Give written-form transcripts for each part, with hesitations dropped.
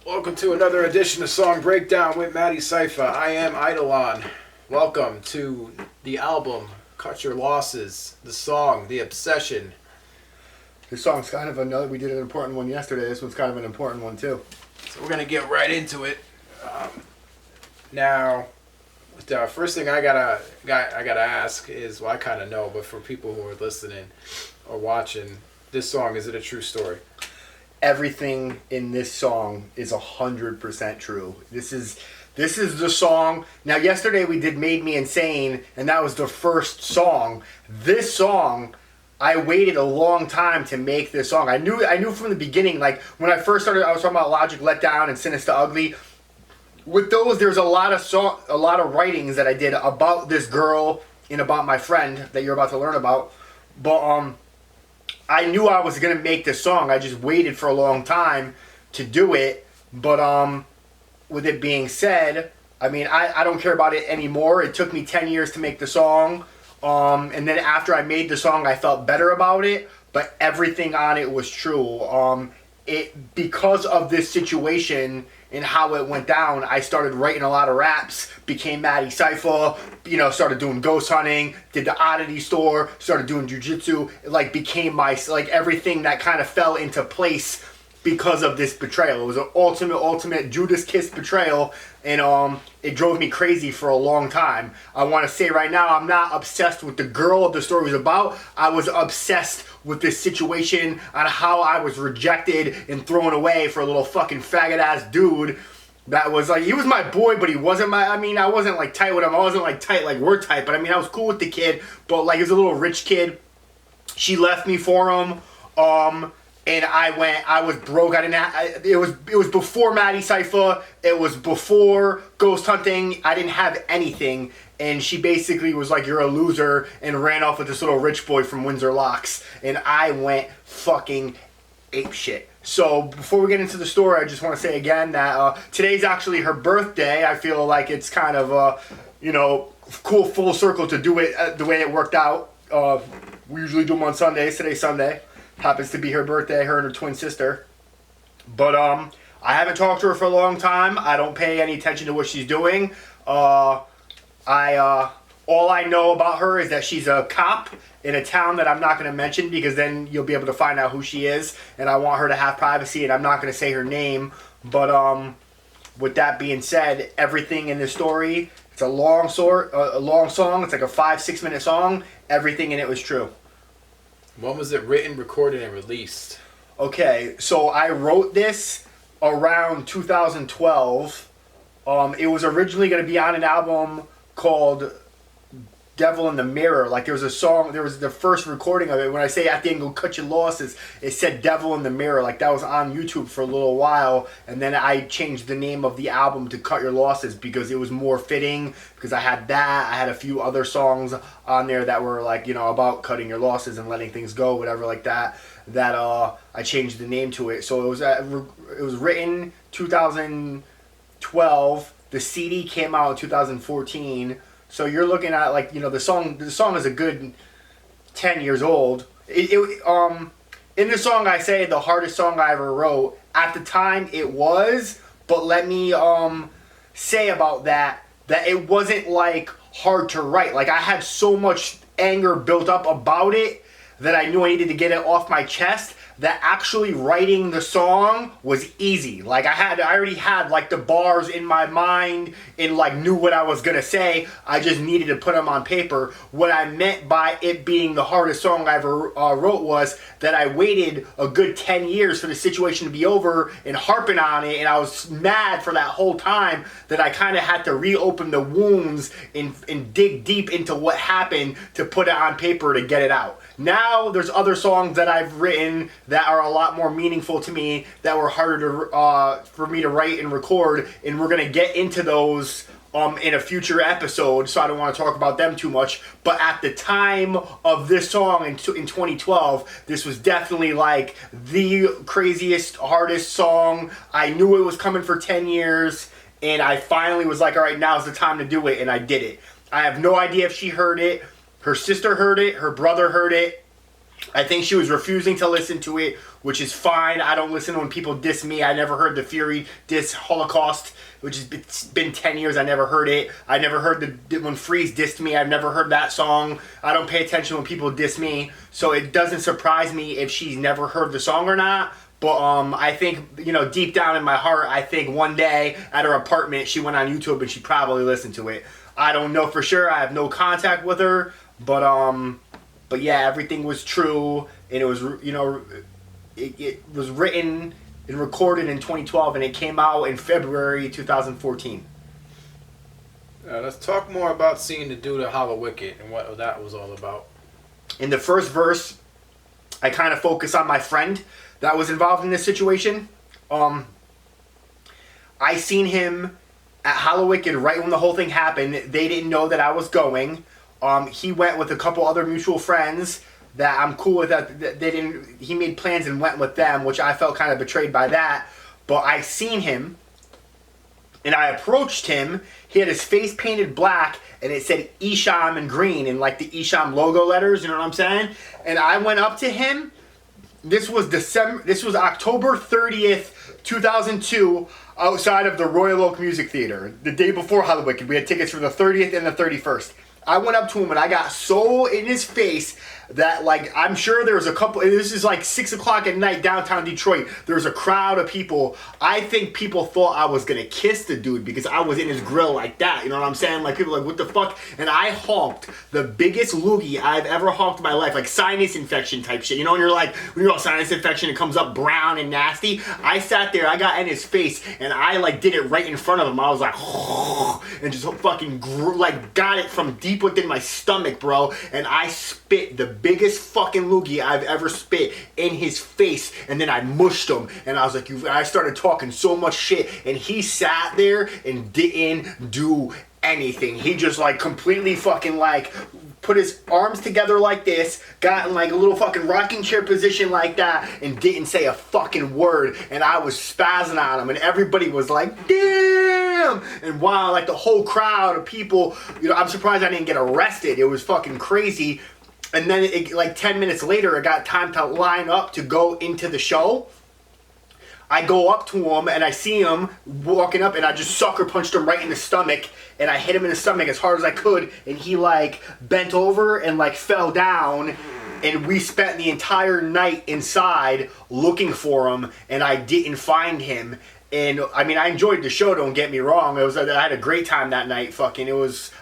Welcome to another edition of Song Breakdown with Madecipha. I am Eidolon. Welcome to the album Cut Your Losses, the song, The Obsession. This song's kind of another, we did an important one yesterday. This one's kind of an important one too. So we're going to get right into it. Now, the first thing I gotta ask is, well, I kind of know, but for people who are listening or watching, this song, is it a true story? Everything in this song is 100% true. This is the song. Now, yesterday we did Made Me Insane, and that was the first song. This song, I waited a long time to make this song. I knew from the beginning, like when I first started, I was talking about Logic Let Down and Sinister Ugly. With those, there's a lot of writings that I did about this girl and about my friend that you're about to learn about. But I knew I was going to make this song. I just waited for a long time to do it. But with it being said, I mean, I don't care about it anymore. It took me 10 years to make the song. And then after I made the song, I felt better about it. But everything on it was true. Because of this situation and how it went down, I started writing a lot of raps, became Madecipha, started doing ghost hunting, did the oddity store, started doing jujitsu. It became my, everything that kind of fell into place because of this betrayal. It was an ultimate Judas kiss betrayal, and it drove me crazy for a long time. I want to say right now, I'm not obsessed with the girl the story was about. I was obsessed with this situation on how I was rejected and thrown away for a little fucking faggot ass dude that was he was my boy, but he wasn't I wasn't tight with him. I wasn't tight like we're tight, but I was cool with the kid, but he was a little rich kid. She left me for him. And I was broke. It was before Madecipha. It was before ghost hunting. I didn't have anything. And she basically was like, "You're a loser," and ran off with this little rich boy from Windsor Locks. And I went fucking apeshit. So before we get into the story, I just want to say again that today's actually her birthday. I feel like it's kind of cool full circle to do it the way it worked out. We usually do them on Sundays. Today's Sunday. Happens to be her birthday, her and her twin sister. But I haven't talked to her for a long time. I don't pay any attention to what she's doing. All I know about her is that she's a cop in a town that I'm not going to mention, because then you'll be able to find out who she is, and I want her to have privacy, and I'm not going to say her name. But with that being said, everything in this story, it's a long song. It's like a 5-6 minute song. Everything in it was true. When was it written, recorded, and released? Okay, so I wrote this around 2012. It was originally going to be on an album called Devil in the Mirror. There was a song, there was the first recording of it. When I say at the end, go cut your losses, it said Devil in the Mirror. That was on YouTube for a little while. And then I changed the name of the album to Cut Your Losses because it was more fitting. Because I had that. I had a few other songs on there that were about cutting your losses and letting things go, whatever like that. That I changed the name to it. So it was written 2012. The CD came out in 2014. So you're looking at the song. The song is a good 10 years old. In the song I say the hardest song I ever wrote. At the time it was, but let me say about that it wasn't hard to write. I had so much anger built up about it that I knew I needed to get it off my chest, that actually writing the song was easy. I already had the bars in my mind and knew what I was gonna say. I just needed to put them on paper. What I meant by it being the hardest song I ever wrote was that I waited a good 10 years for the situation to be over and harping on it, and I was mad for that whole time that I kind of had to reopen the wounds and dig deep into what happened to put it on paper to get it out. Now there's other songs that I've written that are a lot more meaningful to me, that were harder to, for me to write and record, and we're going to get into those in a future episode, so I don't want to talk about them too much. But at the time of this song in 2012, this was definitely the craziest, hardest song. I knew it was coming for 10 years, and I finally was all right, now's the time to do it, and I did it. I have no idea if she heard it. Her sister heard it, her brother heard it. I think she was refusing to listen to it, which is fine. I don't listen when people diss me. I never heard the Fury diss Holocaust, which has been 10 years. I never heard it. I never heard when Freeze dissed me. I've never heard that song. I don't pay attention when people diss me. So it doesn't surprise me if she's never heard the song or not. But I think, deep down in my heart, I think one day at her apartment, she went on YouTube and she probably listened to it. I don't know for sure. I have no contact with her. But yeah, everything was true, and it was, it was written and recorded in 2012, and it came out in February 2014. Let's talk more about seeing the dude at Hollow Wicked and what that was all about. In the first verse, I kind of focus on my friend that was involved in this situation. I seen him at Hollow Wicked right when the whole thing happened. They didn't know that I was going. He went with a couple other mutual friends that I'm cool with. That they didn't. He made plans and went with them, which I felt kind of betrayed by that. But I seen him, and I approached him. He had his face painted black, and it said Isham in green, in like the Isham logo letters. You know what I'm saying? And I went up to him. This was October 30th, 2002. Outside of the Royal Oak Music Theater, the day before Hollow Wicked. We had tickets for the 30th and the 31st. I went up to him and I got so in his face that, like, I'm sure there was a couple, this is like 6 o'clock at night downtown Detroit. There was a crowd of people. I think people thought I was going to kiss the dude because I was in his grill like that. You know what I'm saying? Like, people were like, what the fuck? And I honked the biggest loogie I've ever honked in my life. Like sinus infection type shit. You know, when you're like, when you're all sinus infection, it comes up brown and nasty. I sat there, I got in his face, and I, like, did it right in front of him. I was like, and just fucking, got it from deep within my stomach, bro. And I spit the biggest fucking loogie I've ever spit in his face, and then I mushed him, and I was like, I started talking so much shit, and he sat there and didn't do anything. He just, like, completely fucking, like, put his arms together like this, got in like a little fucking rocking chair position like that, and didn't say a fucking word. And I was spazzing on him, and everybody was like, damn! And wow, like the whole crowd of people, I'm surprised I didn't get arrested. It was fucking crazy. And then, like 10 minutes later, I got time to line up to go into the show. I go up to him, and I see him walking up, and I just sucker punched him right in the stomach, and I hit him in the stomach as hard as I could, and he, like, bent over and, like, fell down, and we spent the entire night inside looking for him, and I didn't find him. And, I mean, I enjoyed the show, don't get me wrong. I had a great time that night, fucking.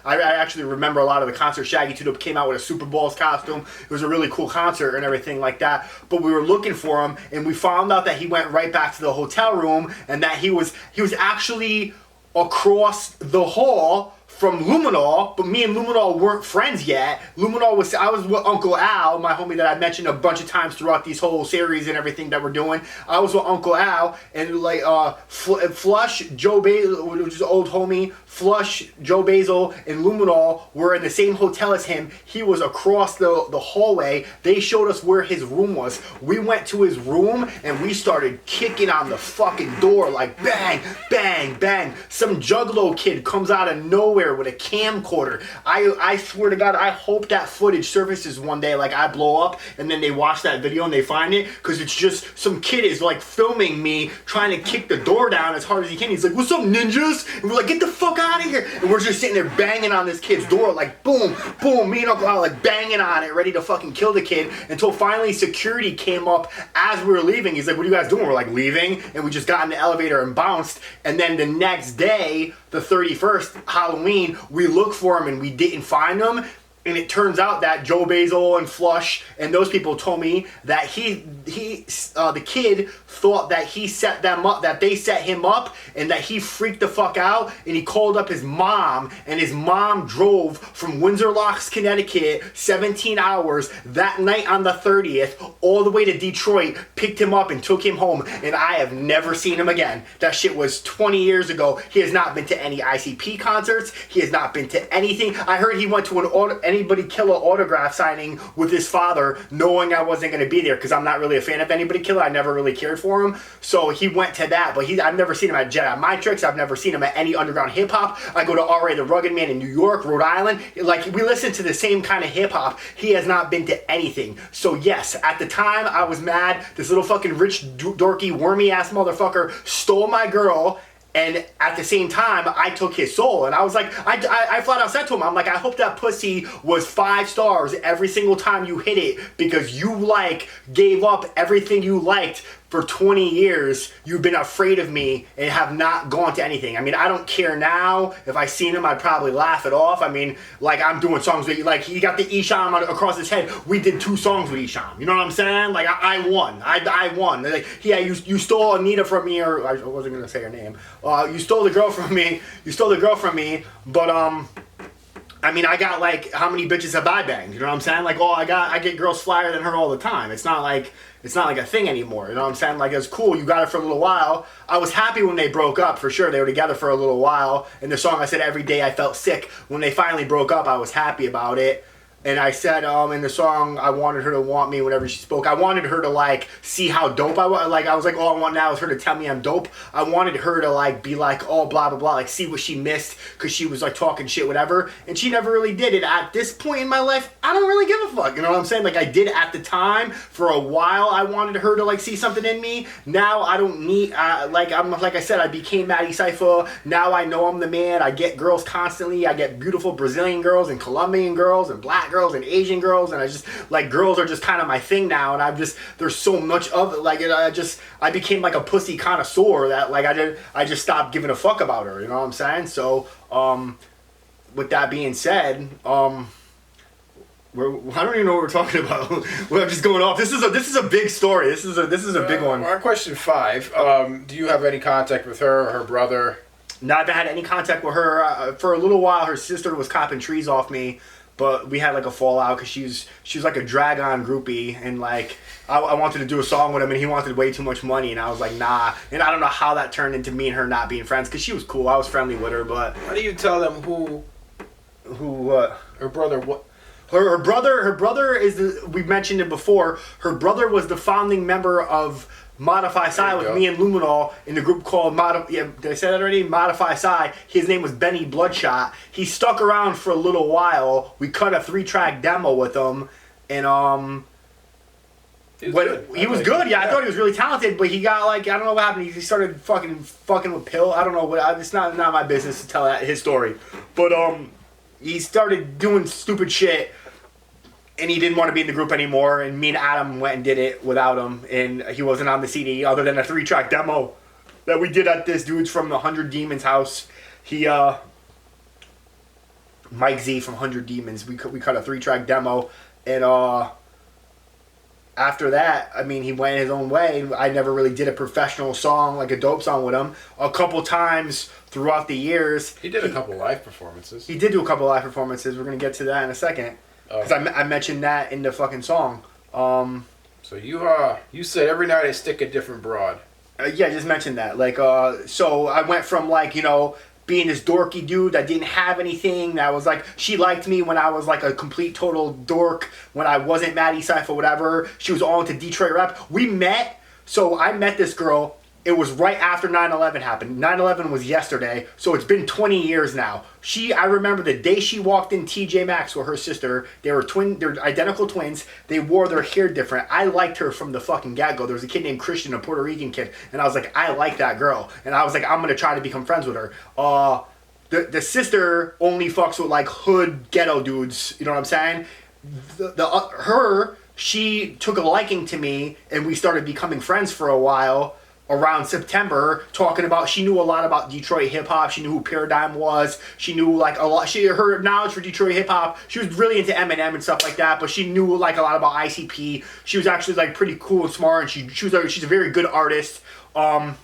I actually remember a lot of the concert. Shaggy 2 Dope came out with a Super Bowls costume. It was a really cool concert and everything like that. But we were looking for him, and we found out that he went right back to the hotel room, and that he was actually across the hall from Luminol, but me and Luminol weren't friends yet. I was with Uncle Al, my homie that I mentioned a bunch of times throughout these whole series and everything that we're doing. I was with Uncle Al, and like Flush, Joe Basil, which is an old homie, Flush, Joe Basil, and Luminol were in the same hotel as him. He was across the hallway. They showed us where his room was. We went to his room, and we started kicking on the fucking door, like bang, bang, bang. Some juggalo kid comes out of nowhere with a camcorder. I swear to God, I hope that footage surfaces one day, like I blow up, and then they watch that video and they find it, because it's just some kid is like filming me trying to kick the door down as hard as he can. He's like, what's up, ninjas? And we're like, get the fuck out of here. And we're just sitting there banging on this kid's door, like boom, boom, me and Uncle Al like banging on it, ready to fucking kill the kid, until finally security came up as we were leaving. He's like, what are you guys doing? We're like, leaving. And we just got in the elevator and bounced. And then the next day, the 31st, Halloween, we looked for him and we didn't find him. And it turns out that Joe Basil and Flush and those people told me that the kid thought that he set them up, that they set him up, and that he freaked the fuck out, and he called up his mom, and his mom drove from Windsor Locks, Connecticut, 17 hours that night on the 30th, all the way to Detroit, picked him up and took him home, and I have never seen him again. That shit was 20 years ago. He has not been to any ICP concerts. He has not been to anything. I heard he went to Anybody Killer autograph signing with his father, knowing I wasn't going to be there because I'm not really a fan of Anybody Killer. I never really cared for him. So he went to that, but I've never seen him at Jedi Mind Tricks. I've never seen him at any underground hip hop. I go to R.A. the Rugged Man in New York, Rhode Island. Like, we listen to the same kind of hip hop. He has not been to anything. So yes, at the time I was mad. This little fucking rich, dorky, wormy ass motherfucker stole my girl. And at the same time, I took his soul. And I was like, I flat out said to him, I'm like, I hope that pussy was 5 stars every single time you hit it, because you gave up everything you liked for 20 years. You've been afraid of me and have not gone to anything. I mean, I don't care now. If I seen him, I'd probably laugh it off. I mean, like, I'm doing songs with, like, he got the Isham across his head. We did 2 songs with Isham. You know what I'm saying? Like, I won. I won. Like, yeah, you stole Anita from me, or I wasn't going to say her name. You stole the girl from me. But, I mean, I got, like, how many bitches have I banged? You know what I'm saying? Like, I get girls flyer than her all the time. It's not like a thing anymore. You know what I'm saying? Like, it's cool. You got it for a little while. I was happy when they broke up, for sure. They were together for a little while. In the song, I said, every day I felt sick. When they finally broke up, I was happy about it. And I said, in the song, I wanted her to want me whenever she spoke. I wanted her to, like, see how dope I was. Like, I was like, all I want now is her to tell me I'm dope. I wanted her to, like, be like, oh, blah, blah, blah. Like, see what she missed because she was, like, talking shit, whatever. And she never really did it. At this point in my life, I don't really give a fuck. You know what I'm saying? Like, I did at the time. For a while, I wanted her to, like, see something in me. Now, I don't need, like I said, I became Madecipha. Now I know I'm the man. I get girls constantly. I get beautiful Brazilian girls and Colombian girls and black girls and Asian girls, and I just, like, girls are just kind of my thing now, and there's so much of it, like, I became like a pussy connoisseur that, like, I just stopped giving a fuck about her, you know what I'm saying? So, with that being said, I don't even know what we're talking about. We're just going off. This is a big story. This is a big one. Our question 5, do you have any contact with her or her brother? Not had any contact with her. For a little while, her sister was copping trees off me. But we had, like, a fallout because she was like a drag-on groupie, and, like, I wanted to do a song with him, and he wanted way too much money, and I was like, nah. And I don't know how that turned into me and her not being friends, because she was cool. I was friendly with her, but... Why do you tell them who what? Her brother, what? Her brother is, we mentioned it before, her brother was the founding member of Modify Psi with me and Luminol in the group called did I say that already? Modify Psi. His name was Benny Bloodshot. He stuck around for a little while. We cut a 3-track demo with him, and he was good. Yeah, I thought he was really talented, but he got, like, I don't know what happened. He started fucking with pill. I don't know what. It's not my business to tell his story, but he started doing stupid shit. And he didn't want to be in the group anymore, and me and Adam went and did it without him, and he wasn't on the CD other than a 3-track demo that we did at this dude's from the 100 Demons house. Mike Z from 100 Demons, we cut a 3-track demo, and after that, I mean, he went his own way. I never really did a professional song, like a dope song with him. A couple times throughout the years. He did a couple live performances. He did do a couple live performances. We're going to get to that in a second. Because I mentioned that in the fucking song. So you said every night I stick a different broad. Yeah, just mentioned that. Like, so I went from, like, you know, being this dorky dude that didn't have anything. That was like, she liked me when I was like a complete total dork, when I wasn't Madecipha or whatever. She was all into Detroit rap. We met. So I met this girl. It was right after 9/11 happened. 9/11 was yesterday, so it's been 20 years now. I remember the day she walked in TJ Maxx with her sister. They're identical twins. They wore their hair different. I liked her from the fucking get-go. There was a kid named Christian, a Puerto Rican kid, and I was like, I like that girl. And I was like, I'm going to try to become friends with her. The sister only fucks with, like, hood ghetto dudes, you know what I'm saying? She took a liking to me, and we started becoming friends for a while. Around September, talking about, she knew a lot about Detroit hip hop. She knew who Paradigm was. She knew, like, a lot. Her knowledge for Detroit hip hop. She was really into Eminem and stuff like that. But she knew, like, a lot about ICP. She was actually, like, pretty cool and smart. And she's a very good artist. In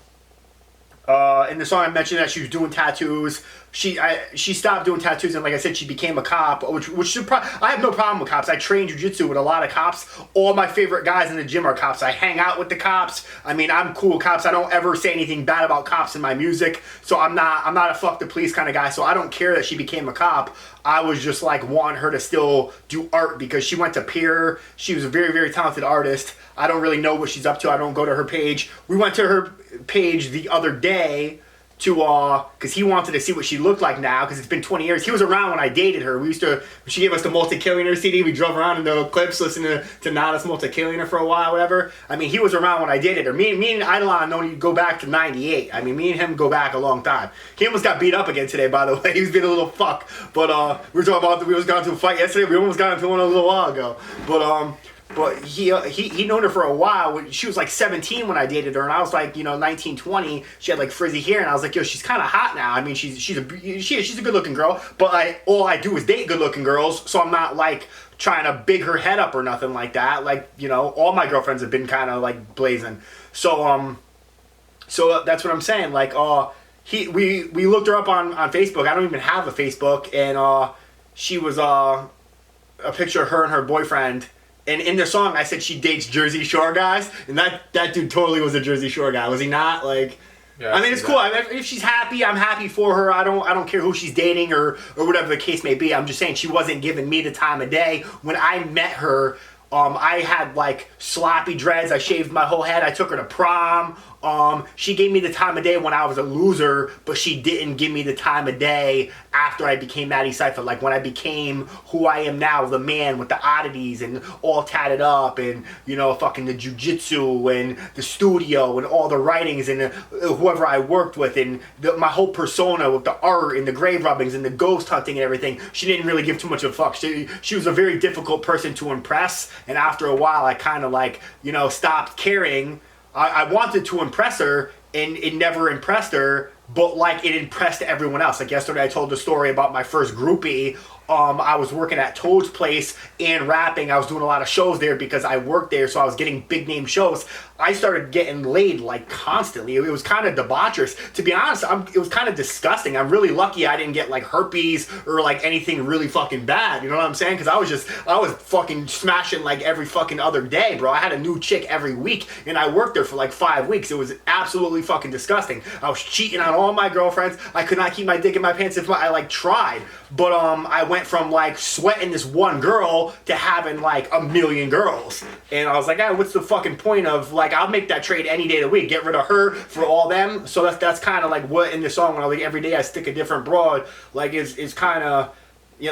the song I mentioned that she was doing tattoos. she stopped doing tattoos, and like I said, she became a cop, which should I have no problem with cops. I train jiu-jitsu with a lot of cops. All my favorite guys in the gym are cops. I hang out with the cops. I mean, I'm cool with cops. I don't ever say anything bad about cops in my music, so I'm not a fuck the police kind of guy, so I don't care that she became a cop. I was just like wanting her to still do art because she went to Pier. She was a very, very talented artist. I don't really know what she's up to. I don't go to her page. We went to her page the other day to because he wanted to see what she looked like now, because it's been 20 years. He was around when I dated her. She gave us the Multi-Killionaire CD. We drove around in the clips listening to Nada's Multi-Killionaire for a while, whatever. I mean, he was around when I dated her. Me and Eidolon only go back to 98. I mean, me and him go back a long time. He almost got beat up again today, by the way. He was being a little fuck. But we were talking about we almost got into a fight yesterday. We almost got into one a little while ago. But he known her for a while. She was like 17 when I dated her, and I was like, 19, 20. She had like frizzy hair, and I was like, yo, she's kind of hot now. I mean, she's a good looking girl, but all I do is date good looking girls, so I'm not like trying to big her head up or nothing like that. Like, all my girlfriends have been kind of like blazing. So that's what I'm saying. Like, we looked her up on Facebook. I don't even have a Facebook, and she was a picture of her and her boyfriend. And in the song, I said she dates Jersey Shore guys, and that dude totally was a Jersey Shore guy, was he not? Like, yeah, I mean, it's cool. I mean, if she's happy, I'm happy for her. I don't care who she's dating or whatever the case may be. I'm just saying she wasn't giving me the time of day. When I met her, I had like sloppy dreads. I shaved my whole head. I took her to prom. She gave me the time of day when I was a loser, but she didn't give me the time of day after I became Madecipha. Like when I became who I am now, the man with the oddities and all tatted up, and fucking the jiu-jitsu and the studio and all the writings and whoever I worked with and my whole persona with the art and the grave rubbings and the ghost hunting and everything. She didn't really give too much of a fuck. She was a very difficult person to impress, and after a while I kind of like stopped caring. I wanted to impress her, and it never impressed her, but like it impressed everyone else. Like yesterday I told the story about my first groupie. I was working at Toad's place and rapping. I was doing a lot of shows there because I worked there, so I was getting big name shows. I started getting laid like constantly. It was kind of debaucherous. To be honest, it was kind of disgusting. I'm really lucky I didn't get like herpes or like anything really fucking bad. You know what I'm saying? Because I was fucking smashing like every fucking other day, bro. I had a new chick every week, and I worked there for like 5 weeks. It was absolutely fucking disgusting. I was cheating on all my girlfriends. I could not keep my dick in my pants if I like tried. But I went from like sweating this one girl to having like a million girls, and I was like, what's the fucking point of like, I'll make that trade any day of the week, get rid of her for all them. So that's kind of like what in the song, when I like every day I stick a different broad, like is kind of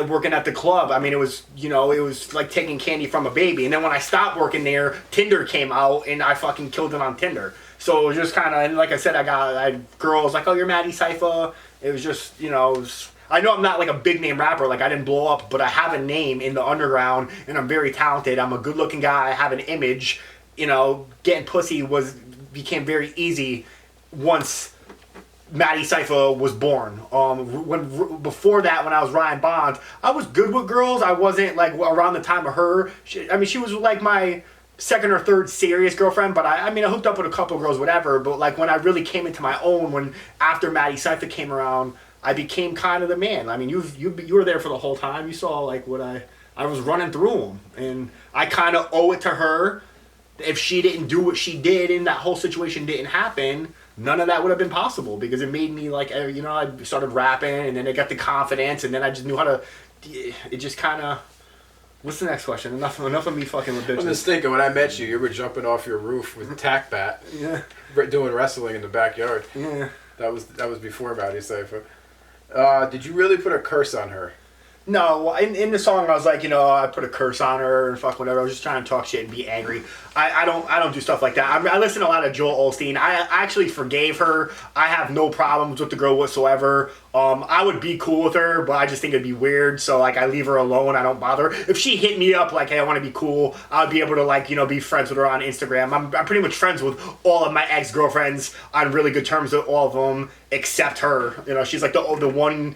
working at the club. I mean, it was like taking candy from a baby. And then when I stopped working there, Tinder came out, and I fucking killed it on Tinder. So it was just kind of, and like I said, I had girls like, oh, you're Madecipha. It was just I know I'm not like a big name rapper, like I didn't blow up, but I have a name in the underground, and I'm very talented. I'm a good looking guy. I have an image. Getting pussy became very easy once Madecipha was born. Before that, when I was Ryan Bond, I was good with girls. I wasn't like around the time of her. She was like my second or third serious girlfriend, but I hooked up with a couple of girls, whatever. But like when I really came into my own, when after Madecipha came around, I became kind of the man. I mean, you were there for the whole time. You saw like what I was running through them, and I kind of owe it to her. If she didn't do what she did and that whole situation didn't happen, none of that would have been possible, because it made me like, I started rapping, and then I got the confidence, and then I just knew how to, it just kind of, what's the next question? Enough of me fucking with bitches. I'm just thinking, when I met you, you were jumping off your roof with a tack bat, yeah, doing wrestling in the backyard. Yeah. That was before Madecipha. Did you really put a curse on her? No, in the song I was like, I put a curse on her and fuck whatever. I was just trying to talk shit and be angry. I don't do stuff like that. I listen to a lot of Joel Osteen. I actually forgave her. I have no problems with the girl whatsoever. I would be cool with her, but I just think it'd be weird. So like, I leave her alone. I don't bother her. If she hit me up like, hey, I want to be cool, I'd be able to like, be friends with her on Instagram. I'm pretty much friends with all of my ex-girlfriends on really good terms with all of them except her. She's like the one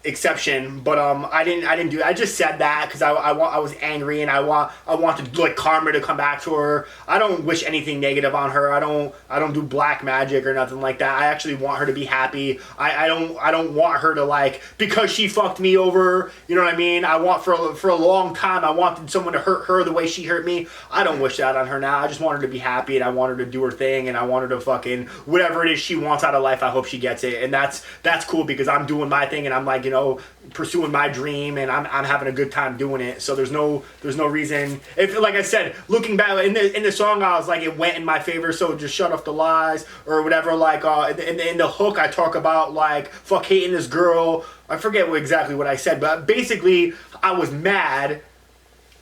exception, but I didn't do. I just said that because I was angry and I wanted like karma to come back to her. I don't wish anything negative on her. I don't do black magic or nothing like that. I actually want her to be happy. I don't want her to like because she fucked me over. You know what I mean? I want for a long time I wanted someone to hurt her the way she hurt me. I don't wish that on her now. I just want her to be happy and I want her to do her thing and I want her to fucking whatever it is she wants out of life. I hope she gets it, and that's cool because I'm doing my thing and I'm like, you know, pursuing my dream and I'm having a good time doing it. So there's no reason. If like I said, looking back in the song, I was like it went in my favor. So just shut off the lies or whatever. Like in the hook, I talk about like fuck hating this girl. I forget exactly what I said, but basically I was mad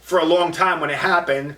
for a long time when it happened.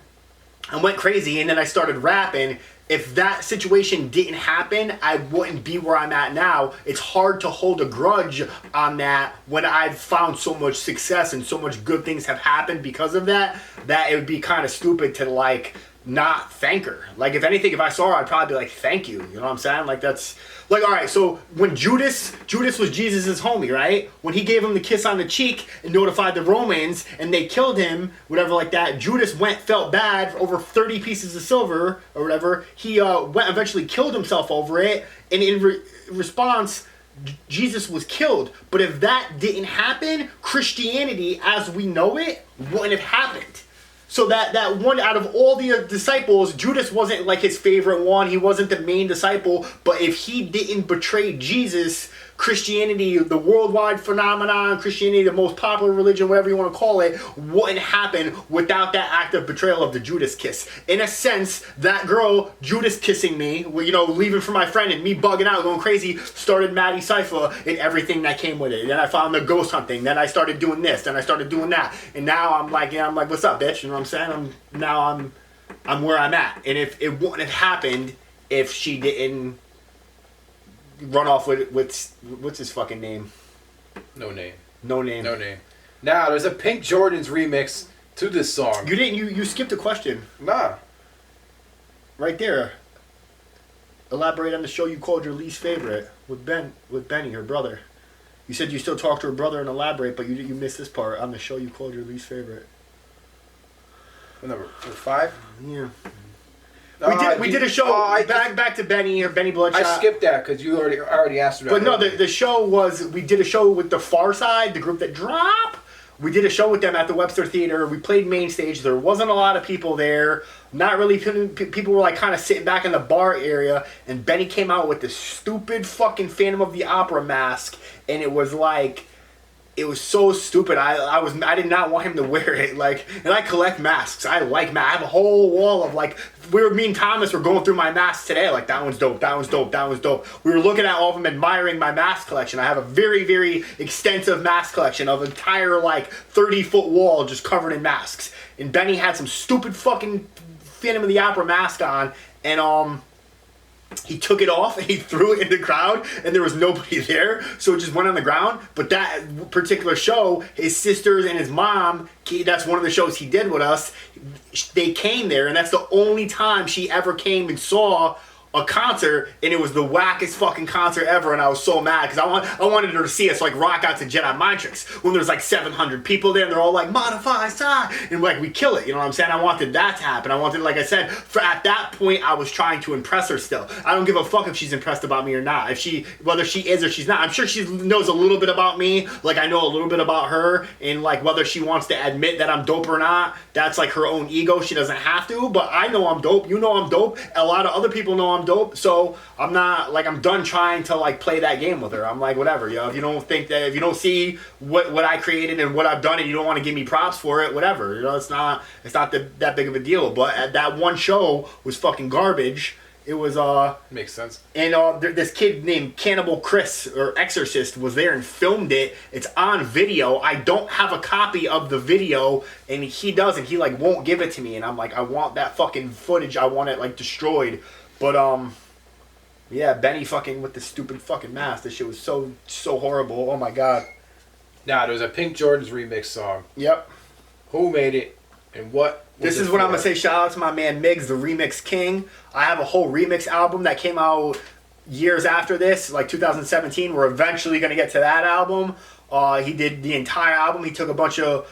I went crazy and then I started rapping. If that situation didn't happen, I wouldn't be where I'm at now. It's hard to hold a grudge on that when I've found so much success and so much good things have happened because of that it would be kind of stupid to like not thank her. Like if anything, if I saw her, I'd probably be like, thank you. You know what I'm saying? Like that's like, all right, so when Judas was Jesus' homie, right? When he gave him the kiss on the cheek and notified the Romans and they killed him, whatever like that, Judas felt bad for over 30 pieces of silver or whatever. He eventually killed himself over it. And in response, Jesus was killed. But if that didn't happen, Christianity as we know it wouldn't have happened. So that one out of all the disciples, Judas wasn't like his favorite one. He wasn't the main disciple. But if he didn't betray Jesus, Christianity, the worldwide phenomenon, Christianity, the most popular religion, whatever you want to call it, wouldn't happen without that act of betrayal of the Judas kiss. In a sense, that girl, Judas kissing me, you know, leaving for my friend and me bugging out, going crazy, started Madecipha and everything that came with it. Then I found the ghost hunting. Then I started doing this. Then I started doing that. And now I'm like, what's up, bitch? You know what I'm saying? I'm where I'm at. And if it wouldn't have happened if she didn't run off with what's his fucking name? No name. Now there's a Pink Jordans remix to this song. You skipped a question. Nah. Right there. Elaborate on the show you called your least favorite with Benny, her brother. You said you still talk to her brother and elaborate, but you missed this part on the show you called your least favorite. What number? 5? Yeah. We did a show back to Benny or Benny Bloodshot. I skipped that because you already asked about it. But no, the show was, we did a show with the Far Side, the group that drop. We did a show with them at the Webster Theater. We played main stage. There wasn't a lot of people there. Not really. People were like kind of sitting back in the bar area. And Benny came out with this stupid fucking Phantom of the Opera mask. And it was like, it was so stupid. I did not want him to wear it. Like, and I collect masks. I like masks. I have a whole wall of like, me and Thomas were going through my masks today. Like, that one's dope. That one's dope. That one's dope. We were looking at all of them, admiring my mask collection. I have a very, very extensive mask collection of an entire like 30-foot wall just covered in masks. And Benny had some stupid fucking Phantom of the Opera mask on, and he took it off and he threw it in the crowd and there was nobody there, so it just went on the ground. But that particular show, his sisters and his mom, that's one of the shows he did with us, they came there, and that's the only time she ever came and saw a concert, and it was the wackest fucking concert ever, and I was so mad because I wanted her to see us like rock out to Jedi Mind Tricks when there's like 700 people there and they're all like modify side and like we kill it, you know what I'm saying? I wanted that to happen. I wanted, like I said, at that point I was trying to impress her still. I don't give a fuck if she's impressed about me or not. Whether she is or she's not, I'm sure she knows a little bit about me, like I know a little bit about her, and like whether she wants to admit that I'm dope or not, that's like her own ego. She doesn't have to, but I know I'm dope. You know I'm dope. A lot of other people know I'm dope, so I'm not like, I'm done trying to like play that game with her. I'm like, whatever, yo. If you don't think that, if you don't see what I created and what I've done, and you don't want to give me props for it, whatever, you know, it's not that big of a deal. But that one show was fucking garbage. It was makes sense. And this kid named Cannibal Chris or Exorcist was there and filmed it. It's on video. I don't have a copy of the video, and he doesn't. He like won't give it to me, and I'm like, I want that fucking footage. I want it like destroyed. But yeah, Benny fucking with the stupid fucking mask. This shit was so horrible. Oh my god. Nah, there was a Pink Jordans remix song. Yep. Who made it and what? This is what I'm gonna say. Shout out to my man Miggs, the remix king. I have a whole remix album that came out years after this, like 2017. We're eventually gonna get to that album. He did the entire album. He took a bunch of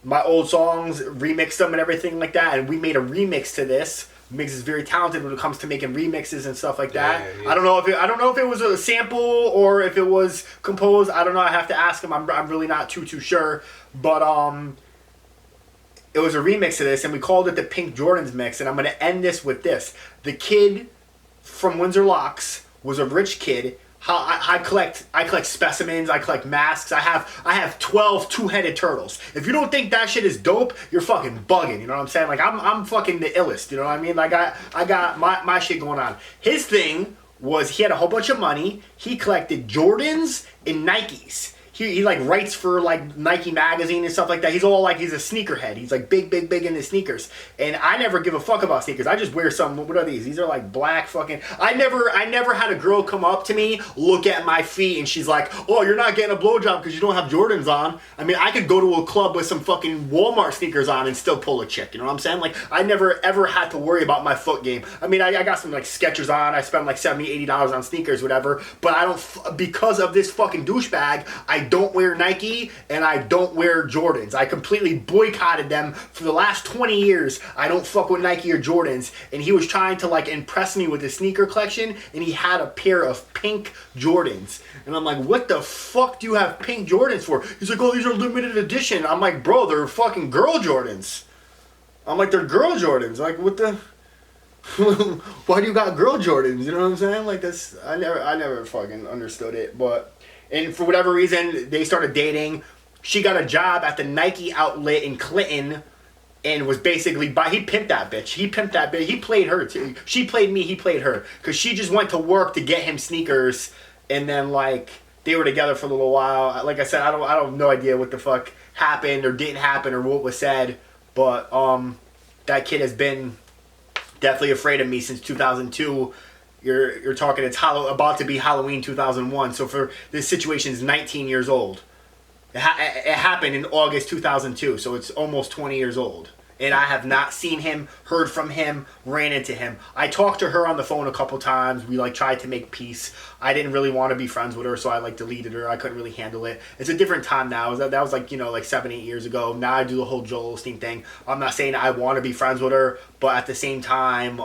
my old songs, remixed them and everything like that, and we made a remix to this. Mix is very talented when it comes to making remixes and stuff like that. Yeah. I don't know if it was a sample or if it was composed. I don't know. I have to ask him. I'm really not too sure. But it was a remix of this, and we called it the Pink Jordans mix. And I'm gonna end this with this: the kid from Windsor Locks was a rich kid. I collect specimens. I collect masks. I have 12 two-headed turtles. If you don't think that shit is dope, you're fucking bugging. You know what I'm saying? Like I'm fucking the illest. You know what I mean? Like I got my shit going on. His thing was he had a whole bunch of money. He collected Jordans and Nikes. He like writes for like Nike magazine and stuff like that. He's all like, he's a sneakerhead. He's like big into sneakers. And I never give a fuck about sneakers. I just wear some, what are these? These are like black fucking, I never had a girl come up to me, look at my feet, and she's like, oh, you're not getting a blowjob because you don't have Jordans on. I mean, I could go to a club with some fucking Walmart sneakers on and still pull a chick. You know what I'm saying? Like, I never ever had to worry about my foot game. I mean, I got some like Skechers on. I spent like $70, $80 on sneakers, whatever. But I don't, because of this fucking douchebag, I don't wear Nike and I don't wear Jordans. I completely boycotted them for the last 20 years. I don't fuck with Nike or Jordans. And he was trying to like impress me with his sneaker collection, and he had a pair of pink Jordans. And I'm like, what the fuck do you have pink Jordans for? He's like, oh, these are limited edition. I'm like, bro, they're fucking girl Jordans. I'm like, they're girl Jordans. Like, what the... Why do you got girl Jordans? You know what I'm saying? Like, that's... I never fucking understood it, but... And for whatever reason, they started dating. She got a job at the Nike outlet in Clinton and was basically... He pimped that bitch. He played her, too. She played me, he played her. Because she just went to work to get him sneakers. And then, like, they were together for a little while. Like I said, I don't have no idea what the fuck happened or didn't happen or what was said. But that kid has been definitely afraid of me since 2002. You're talking, it's about to be Halloween 2001. So for this situation is 19 years old. It happened in August 2002. So it's almost 20 years old. And I have not seen him, heard from him, ran into him. I talked to her on the phone a couple times. We like tried to make peace. I didn't really want to be friends with her, so I like deleted her. I couldn't really handle it. It's a different time now. That was like, like 7-8 years ago. Now I do the whole Joel Osteen thing. I'm not saying I want to be friends with her, but at the same time,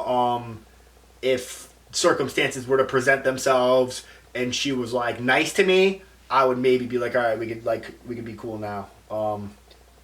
if circumstances were to present themselves and she was like nice to me, I would maybe be like, all right, we could be cool now.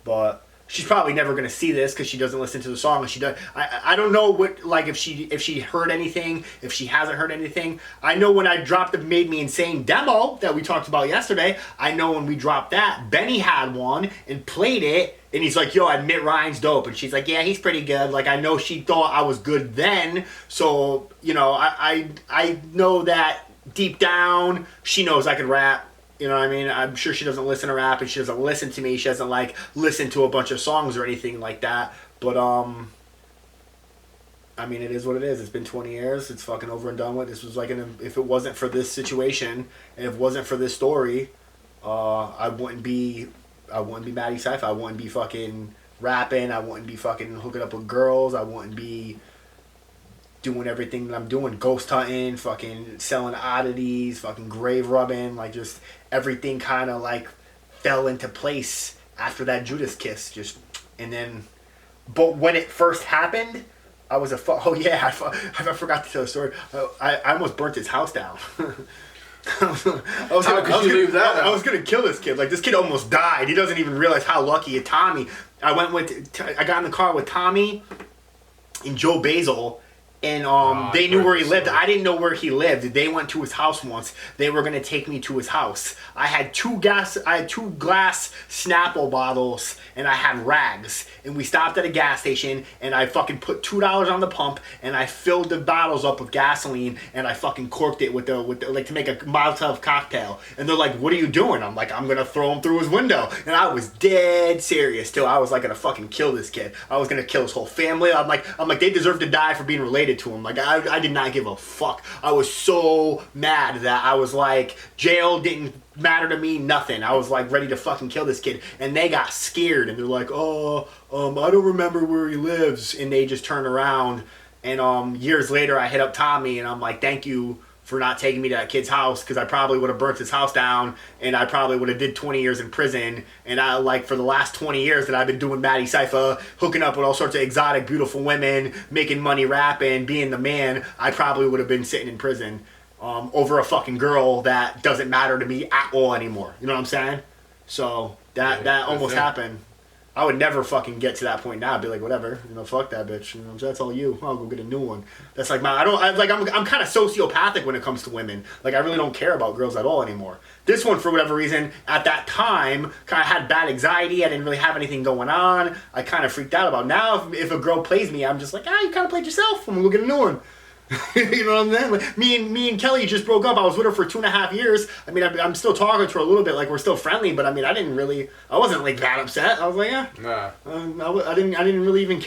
But she's probably never gonna see this because she doesn't listen to the song. She does. I don't know what, like, if she heard anything, if she hasn't heard anything. I know when I dropped the Made Me Insane demo that we talked about yesterday. I know when we dropped that, Benny had one and played it. And he's like, yo, I admit Ryan's dope. And she's like, yeah, he's pretty good. Like, I know she thought I was good then. So, I know that deep down, she knows I can rap. You know what I mean? I'm sure she doesn't listen to rap and she doesn't listen to me. She doesn't, like, listen to a bunch of songs or anything like that. But, I mean, it is what it is. It's been 20 years. It's fucking over and done with. This was like, if it wasn't for this situation and if it wasn't for this story, I wouldn't be Madecipha. I wouldn't be fucking rapping. I wouldn't be fucking hooking up with girls. I wouldn't be doing everything that I'm doing. Ghost hunting, fucking selling oddities, fucking grave rubbing. Like, just everything kind of like fell into place after that Judas kiss. But when it first happened, I was oh yeah, I forgot to tell the story. I almost burnt his house down. I was gonna kill this kid. Like, this kid almost died. He doesn't even realize how lucky. Tommy, I got in the car with Tommy and Joe Basil, and they knew where he lived. I didn't know where he lived. They went to his house once. They were gonna take me to his house. I had two glass Snapple bottles and I had rags. And we stopped at a gas station and I fucking put $2 on the pump and I filled the bottles up with gasoline and I fucking corked it with the like to make a Molotov cocktail. And they're like, "What are you doing?" I'm like, "I'm gonna throw him through his window." And I was dead serious too. I was like gonna fucking kill this kid. I was gonna kill his whole family. I'm like they deserve to die for being related to him. Like, I did not give a fuck. I was so mad that I was like, jail didn't matter to me, nothing. I was like ready to fucking kill this kid. And they got scared and they're like, "Oh, I don't remember where he lives." And they just turned around. And years later I hit up Tommy and I'm like, "Thank you for not taking me to that kid's house, because I probably would have burnt his house down, and I probably would have did 20 years in prison. And I, like, for the last 20 years that I've been doing Madecipha, hooking up with all sorts of exotic, beautiful women, making money rapping, being the man, I probably would have been sitting in prison over a fucking girl that doesn't matter to me at all anymore. You know what I'm saying? So that almost happened. I would never fucking get to that point now. I'd be like, whatever, fuck that bitch. That's all you. I'll go get a new one. That's like I'm kind of sociopathic when it comes to women. Like, I really don't care about girls at all anymore. This one, for whatever reason, at that time, kind of had bad anxiety. I didn't really have anything going on. I kind of freaked out about it. Now, if a girl plays me, I'm just like, you kind of played yourself. I'm gonna go get a new one. You know what I'm saying? Like, me and Kelly just broke up. I was with her for 2.5 years. I mean, I'm still talking to her a little bit. Like, we're still friendly, but I mean, I wasn't like that upset. I was like, yeah. Nah. I didn't really even care.